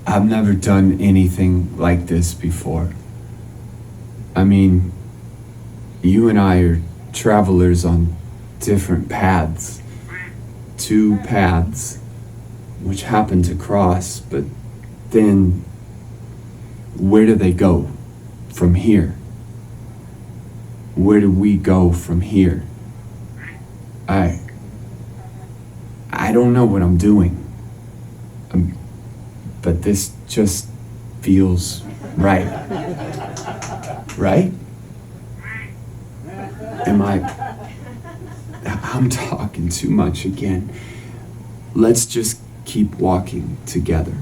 I've never done anything like this before. I mean, you and I are travelers on different paths. Two paths which happen to cross, but then where do they go from here? Where do we go from here? I don't know what I'm doing. But this just feels right. Right? I'm talking too much again. Let's just keep walking together.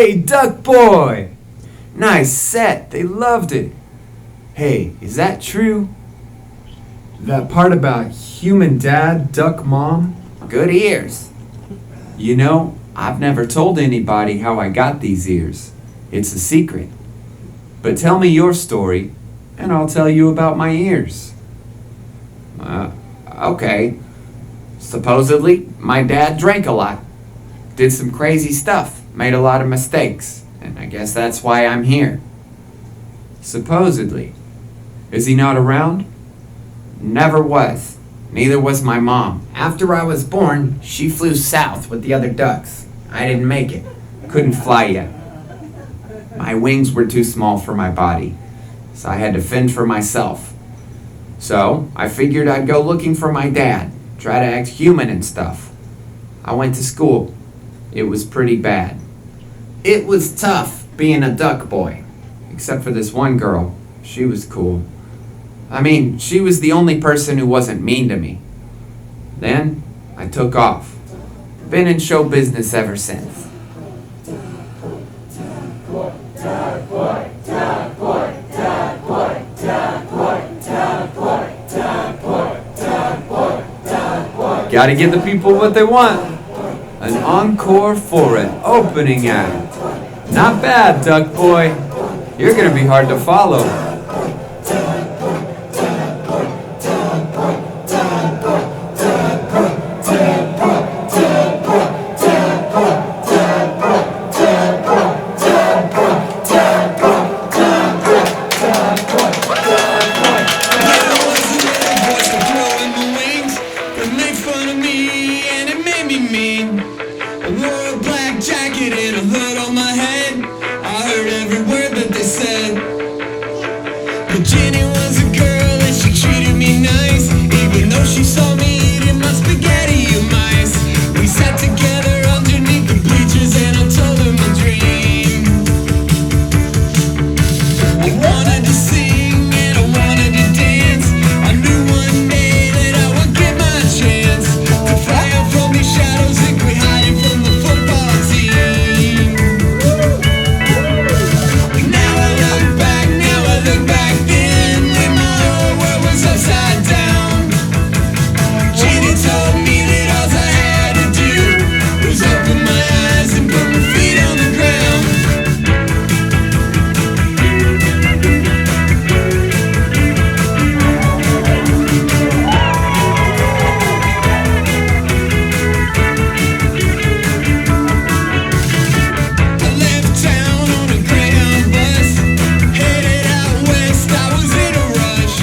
Hey, Duck Boy! Nice set, they loved it. Hey, is that true? That part about human dad, duck mom? Good ears. You know, I've never told anybody how I got these ears. It's a secret. But tell me your story, and I'll tell you about my ears. Okay. Supposedly, my dad drank a lot. Did some crazy stuff. Made a lot of mistakes, and I guess that's why I'm here. Supposedly. Is he not around? Never was. Neither was my mom. After I was born, she flew south with the other ducks. I didn't make it. Couldn't fly yet. My wings were too small for my body, so I had to fend for myself. So I figured I'd go looking for my dad, try to act human and stuff. I went to school. It was pretty bad. It was tough being a duck boy, except for this one girl. She was cool. I mean, she was the only person who wasn't mean to me. Then I took off. Been in show business ever since. Gotta give the people what they want. An encore for an opening act. Not bad, Duck Boy. You're gonna be hard to follow. Jenny was a girl and she treated me nice, even though she saw me eating my spaghetti and mice. We sat together underneath the bleachers and I told her my dream. I wanted to sing and I wanted to dance. I knew one day that I would get my chance to fly out from these shadows and quit hiding from the football team. Now I look back then when my whole world was upside down. Jenny told me that all I had to do was open my eyes and put my feet on the ground. I left town on a Greyhound bus, headed out west. I was in a rush.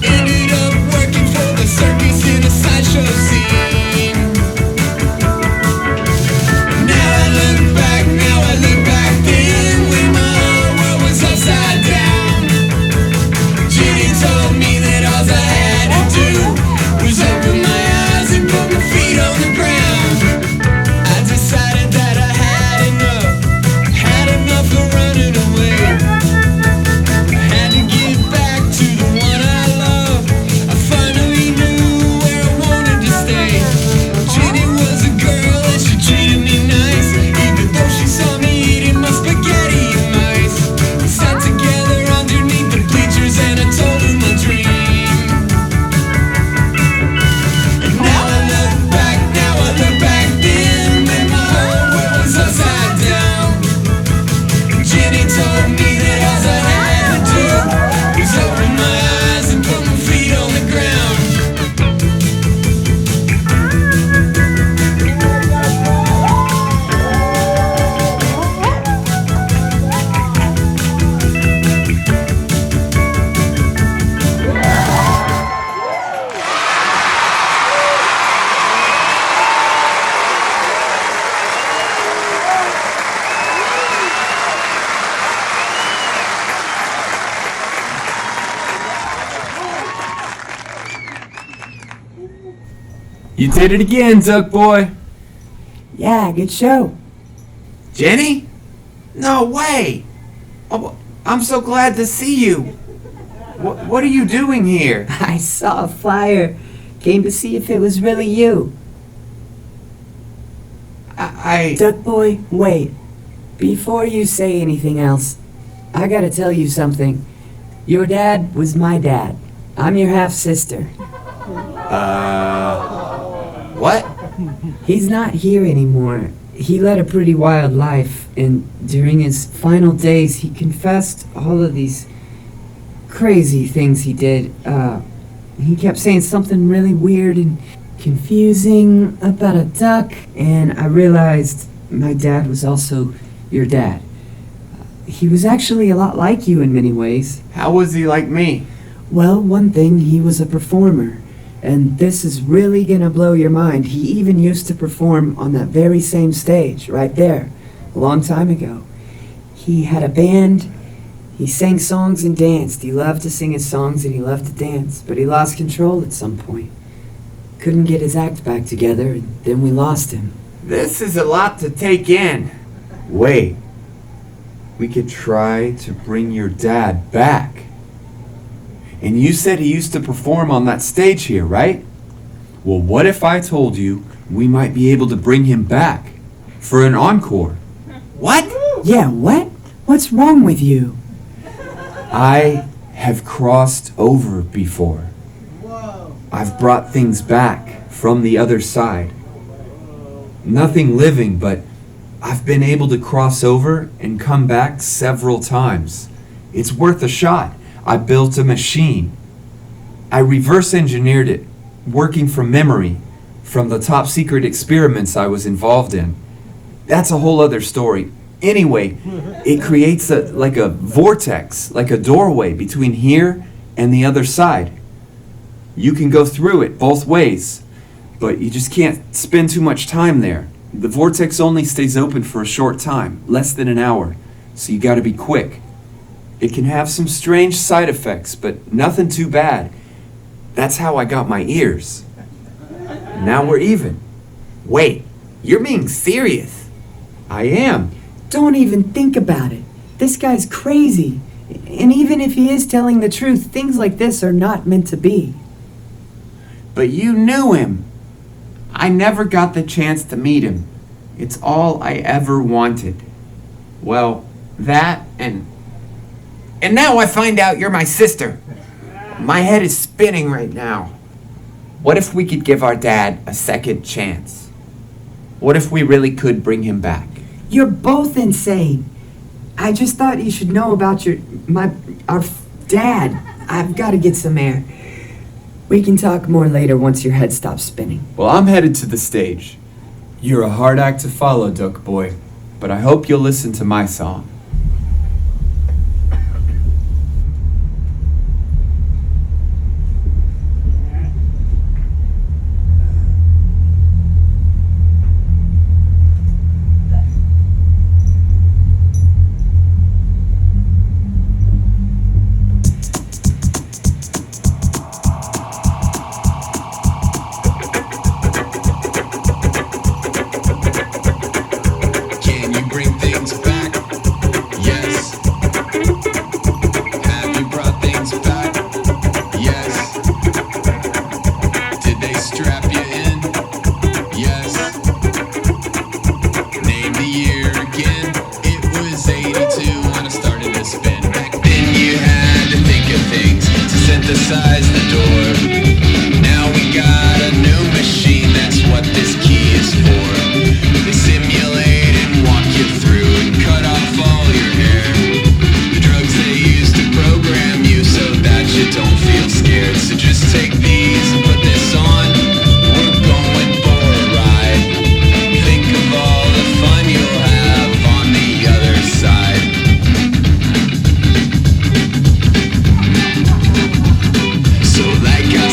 Ended up working for the circus in a sideshow scene. Now I look back then when my whole world was upside down. Jenny told me that all I had to do was open my eyes and put my feet on the ground. I decided that I had enough of running away. I had to get back to the one I love. I finally knew where I wanted to stay. Jenny was a girl and she treated me nice, even though she saw me eating my spaghetti and mice. We sat together underneath the bleachers and I told her my dream. And now I look back then when my whole world was upside down. Jenny told me that all I had to do was open my eyes and put my feet on the ground. You did it again, Duck Boy. Yeah, good show. Jenny? No way! Oh, I'm so glad to see you. What are you doing here? I saw a flyer. Came to see if it was really you. Duck Boy, wait. Before you say anything else, I gotta tell you something. Your dad was my dad. I'm your half-sister. What? He's not here anymore. He led a pretty wild life, and during his final days, he confessed all of these crazy things he did. He kept saying something really weird and confusing about a duck, and I realized my dad was also your dad. He was actually a lot like you in many ways. How was he like me? Well, one thing, he was a performer. And this is really gonna blow your mind. He even used to perform on that very same stage, right there, a long time ago. He had a band. He sang songs and danced. He loved to sing his songs and he loved to dance, but he lost control at some point. Couldn't get his act back together, and then we lost him. This is a lot to take in. Wait. We could try to bring your dad back. And you said he used to perform on that stage here, right? Well, what if I told you we might be able to bring him back for an encore? What? Yeah, what? What's wrong with you? I have crossed over before. I've brought things back from the other side. Nothing living, but I've been able to cross over and come back several times. It's worth a shot. I built a machine. I reverse engineered it, working from memory, from the top secret experiments I was involved in. That's a whole other story. Anyway, it creates like a vortex, like a doorway between here and the other side. You can go through it both ways, but you just can't spend too much time there. The vortex only stays open for a short time, less than an hour, so you gotta be quick. It can have some strange side effects, but nothing too bad. That's how I got my ears. Now we're even. Wait, you're being serious. I am. Don't even think about it. This guy's crazy. And even if he is telling the truth, things like this are not meant to be. But you knew him. I never got the chance to meet him. It's all I ever wanted. Well, that and now I find out you're my sister. My head is spinning right now. What if we could give our dad a second chance? What if we really could bring him back? You're both insane. I just thought you should know about our dad. I've got to get some air. We can talk more later once your head stops spinning. Well, I'm headed to the stage. You're a hard act to follow, Duck Boy, but I hope you'll listen to my song. Can you bring things back? Yes. Have you brought things back? Yes. Did they strap you in? Yes. Name the year again. It was 82 when I started to spin. Back then you had to think of things to synthesize the door. Now we got a new machine, that's what this key is for. They simulate and walk you through and cut off all your hair. The drugs they use to program you so that you don't feel scared. So just take these and put this on. We're going for a ride. Think of all the fun you'll have on the other side. So like I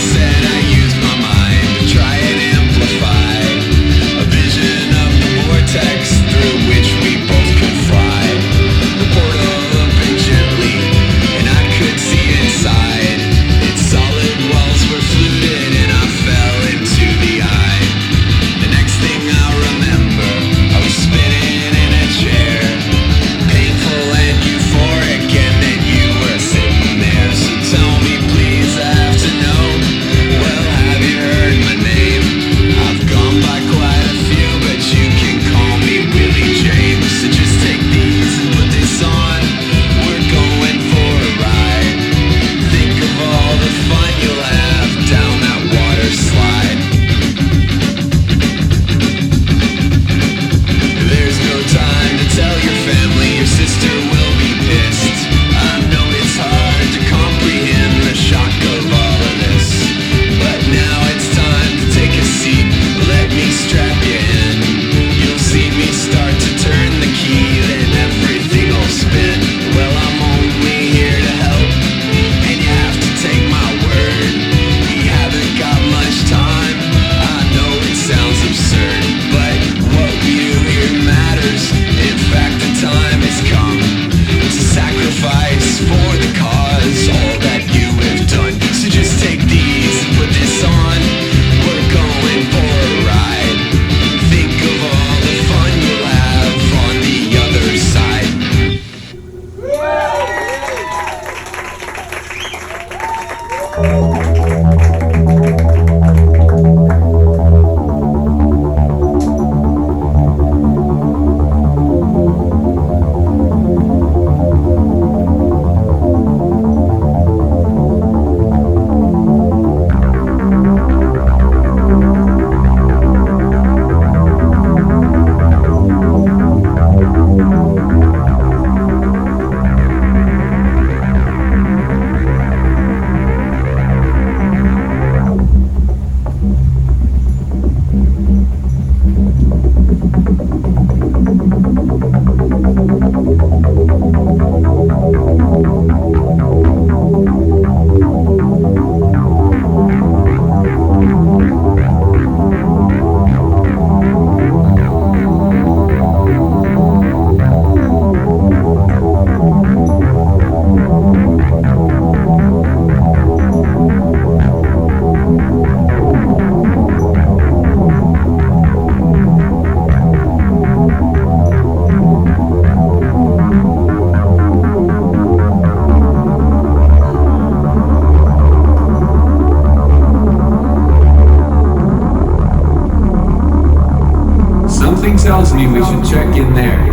Something tells me we should check in there.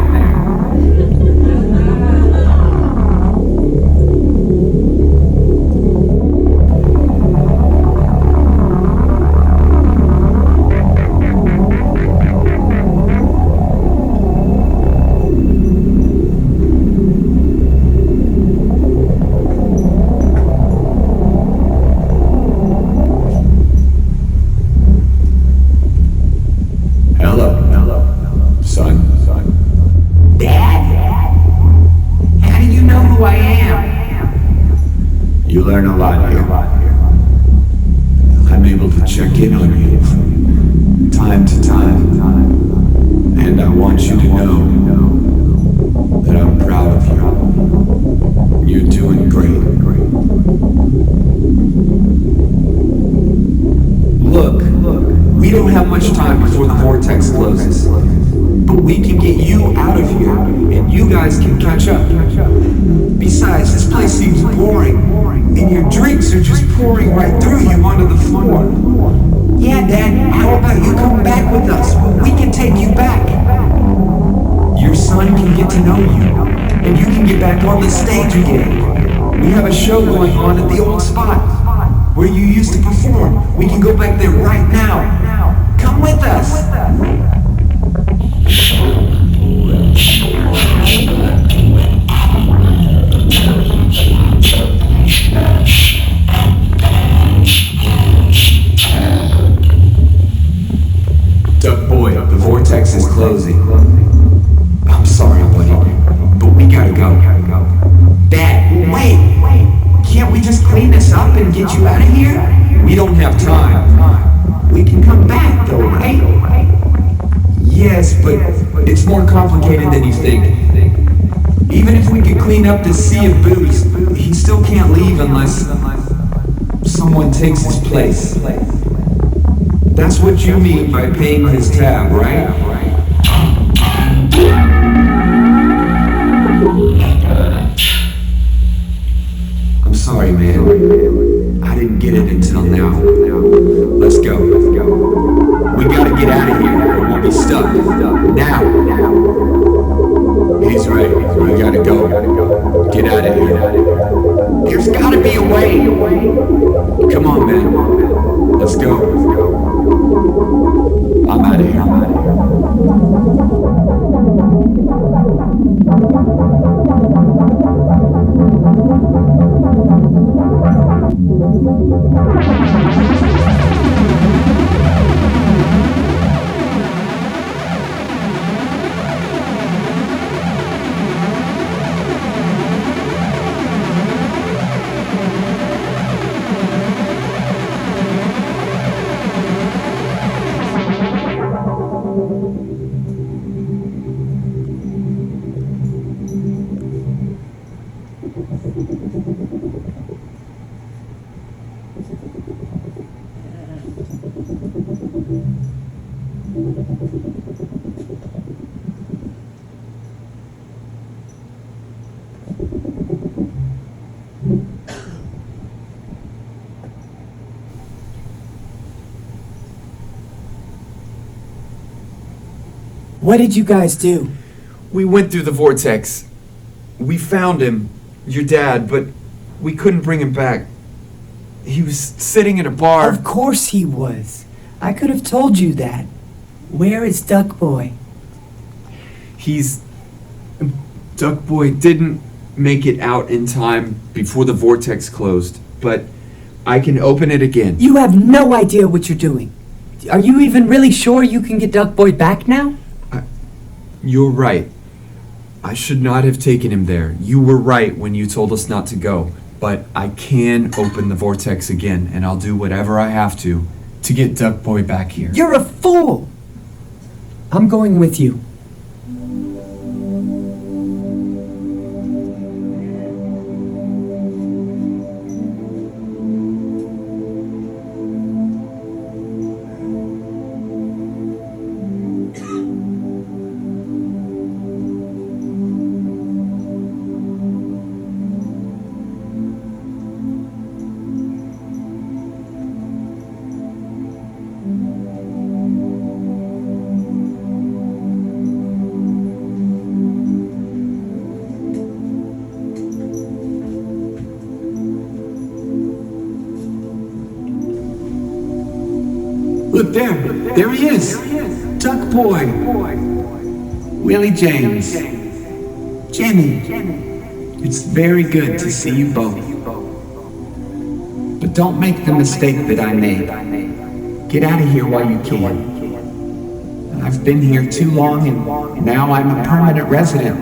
You learn a lot here. I'm able to check in on you from time to time. And I want you to know that I'm proud of you. You're doing great. Look, we don't have much time before the vortex closes. But we can get you out of here, and you guys can catch up. Besides, this place seems boring, and your drinks are just pouring right through you onto the floor. Yeah, Dad, how about you come back with us? We can take you back. Your son can get to know you, and you can get back on the stage again. We have a show going on at the old spot, where you used to perform. We can go back there right now. Come with us. Duck Boy, the vortex is closing. I'm sorry, buddy, but we gotta go. Dad, wait! Can't we just clean this up and get you out of here? We don't have time. We can come back, though, right? Yes, but it's more complicated than you think. Even if we could clean up this sea of booze, he still can't leave unless someone takes his place. That's what you mean by paying his tab, right? I'm sorry, man. I didn't get it until now. Let's go. We gotta get out of here or we'll be stuck. Now. He's right. We gotta go. Get out of here. There's gotta be a way. Come on, man. Let's go. I'm out of here. What did you guys do? We went through the vortex. We found him, your dad, but we couldn't bring him back. He was sitting in a bar. Of course he was. I could have told you that. Where is Duck Boy? Duck Boy didn't make it out in time before the vortex closed, but I can open it again. You have no idea what you're doing. Are you even really sure you can get Duck Boy back now? You're right. I should not have taken him there. You were right when you told us not to go. But I can open the vortex again, and I'll do whatever I have to get Duck Boy back here. You're a fool! I'm going with you. Look there. There he is. Duck Boy. Willie James. Jenny. It's very good to see you both. But don't make the mistake that I made. Get out of here while you can. I've been here too long and now I'm a permanent resident.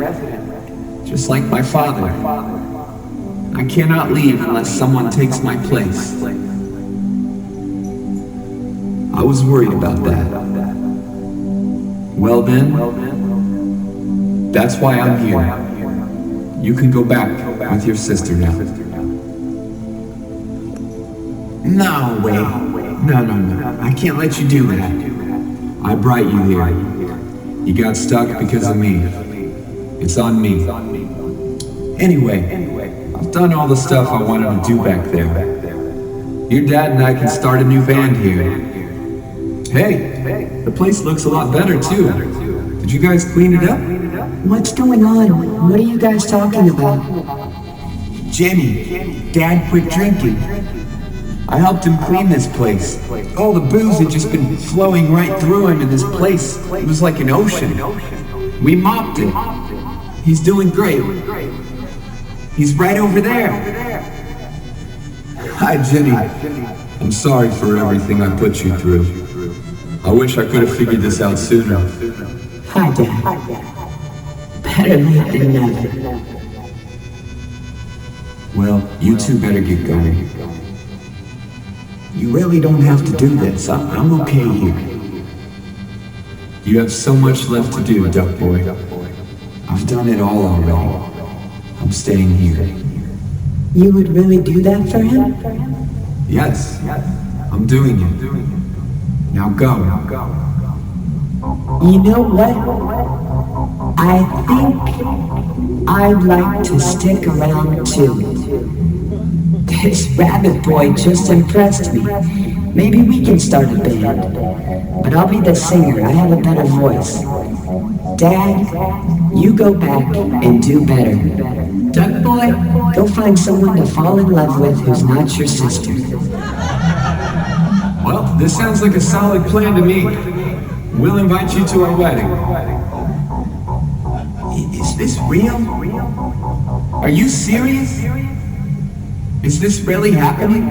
Just like my father. I cannot leave unless someone takes my place. I was worried about that. Well then, that's why I'm here. You can go back with your sister now. No way. No. I can't let you do that. I brought you here. You got stuck because of me. It's on me. Anyway, I've done all the stuff I wanted to do back there. Your dad and I can start a new band here. Hey, the place looks a lot better too. Did you guys clean it up? What's going on? What are you guys talking about? Jenny, Dad quit drinking. I helped him clean this place. All the booze had just been flowing right through him in this place. It was like an ocean. We mopped it. He's doing great. He's right over there. Hi, Jenny. I'm sorry for everything I put you through. I wish I could have figured this out sooner. Hi, Dad. Better late than never. Well, you two better get going. You really don't have to do this. I'm okay here. You have so much left to do, Duck Boy. I've done it all already. I'm staying here. You would really do that for him? Yes, I'm doing it. Now go. You know what? I think I'd like to stick around too. This rabbit boy just impressed me. Maybe we can start a band. But I'll be the singer. I have a better voice. Dad, you go back and do better. Duck Boy, go find someone to fall in love with who's not your sister. Well, this sounds like a solid plan to me. We'll invite you to our wedding. Is this real? Are you serious? Is this really happening?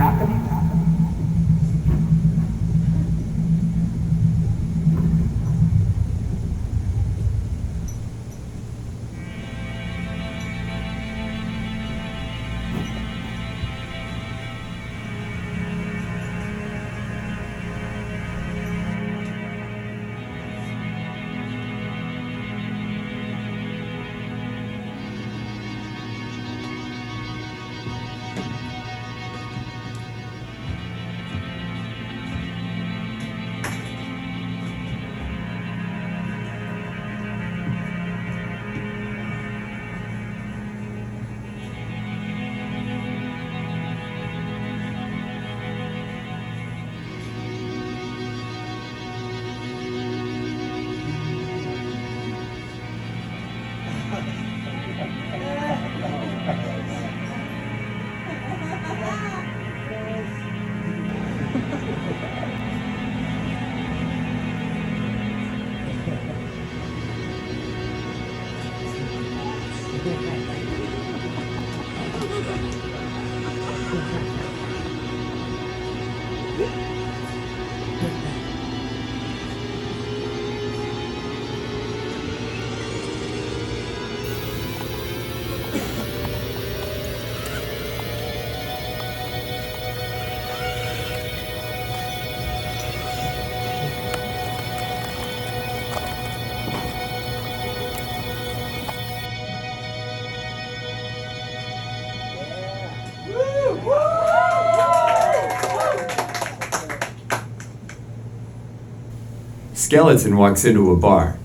skeleton walks into a bar.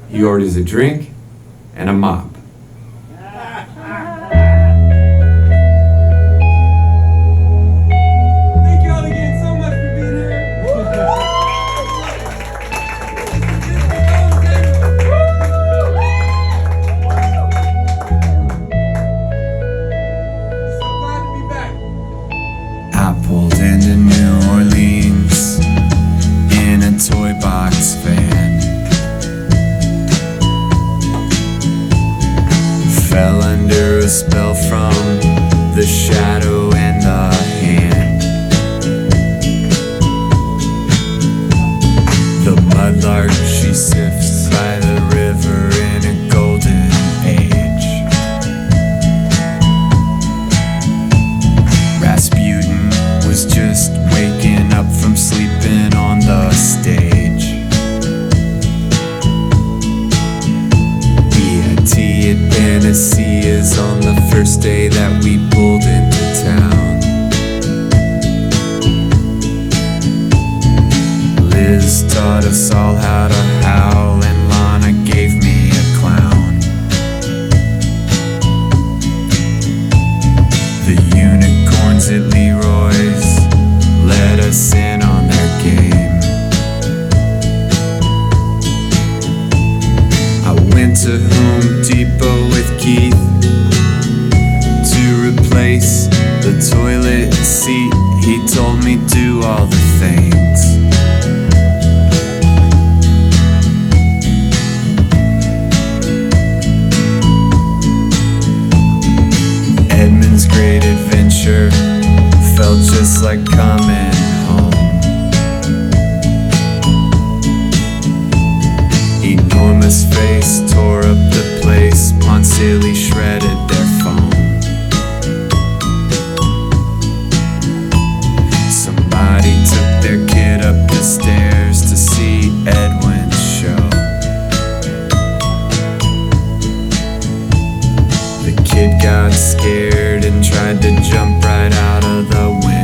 He orders a drink and a mop. Thank you all again so much for being here. So glad to be back. I pulled into New Orleans in a toy box van. Fell under a spell from the shadow and the hand. The mudlark she sifts by the river in a golden age. Rasputin was just waking up from sleeping on the stage. Tea at Panacea's on the first day that we pulled into town. Liz taught us all how to howl, and Lana gave me a clown. The unicorns at Leroy's let us in on their game. I went to Home Depot with Keith to replace the toilet seat. He told me do all the things. Edmund's great adventure felt just like coming home. Enormous face tore up the place. Ponsilli shredded their phone. Somebody took their kid up the stairs to see Edwin's show. The kid got scared and tried to jump right out of the window.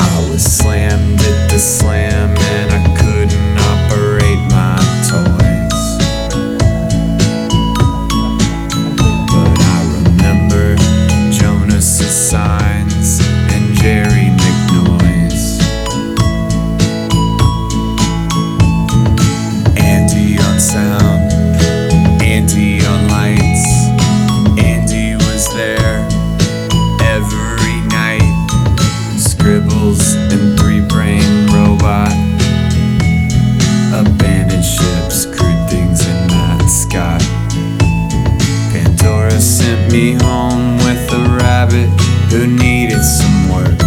I was slammed at the slam and I couldn't operate my toys. But I remember Jonas's signs and Jerry McNoy's. Andy on sound, Andy on lights. Andy was there every night. Scribbles and three-brain robot. Abandoned ships, crude things, and Matt Scott. Pandora sent me home with a rabbit who needed some work.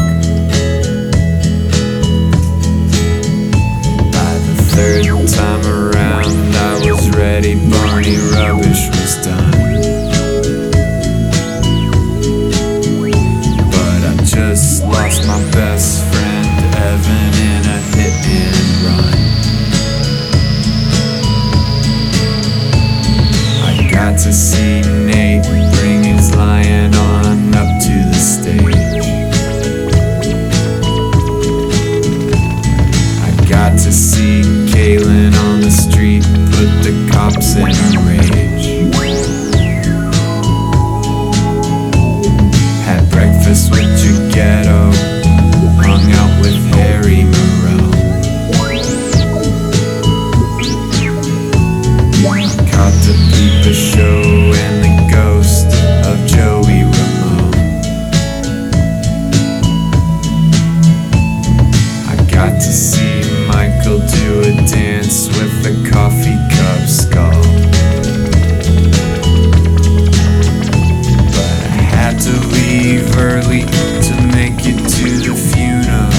By the third time around, I was ready. Barney Rubbish was done. But I just lost my best friend Evan in a hit and run. I got to see Nate bring his lion on up to the stage. I got to see Kaylin on the street put the cops in a rage. Had breakfast with Ghetto, hung out with Harry Moreau. Caught the Peepa Show and the ghost of Joey Ramone. I got to see Michael do a dance with a coffee cup skull. But I had to leave early to make it to the funeral.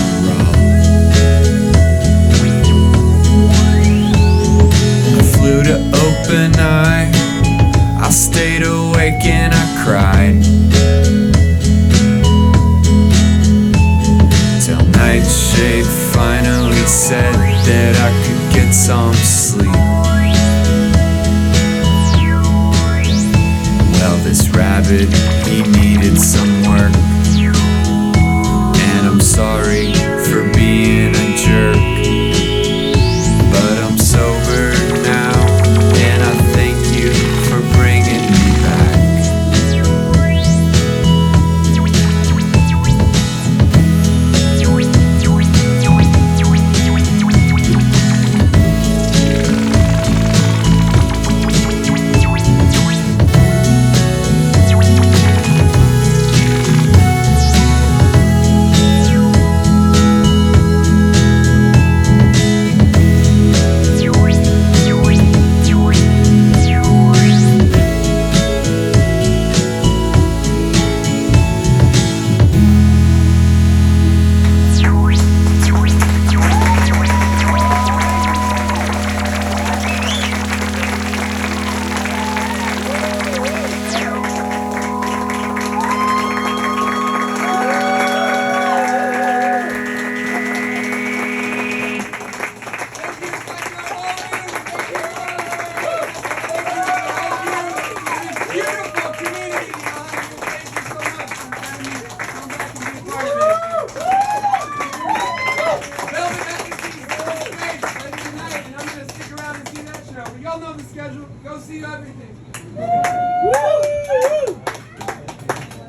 I flew to Open Eye. I stayed awake and I cried till Nightshade finally said that I could get some sleep. Well, this rabbit, he needed some work, and I'm sorry schedule. Go see everything.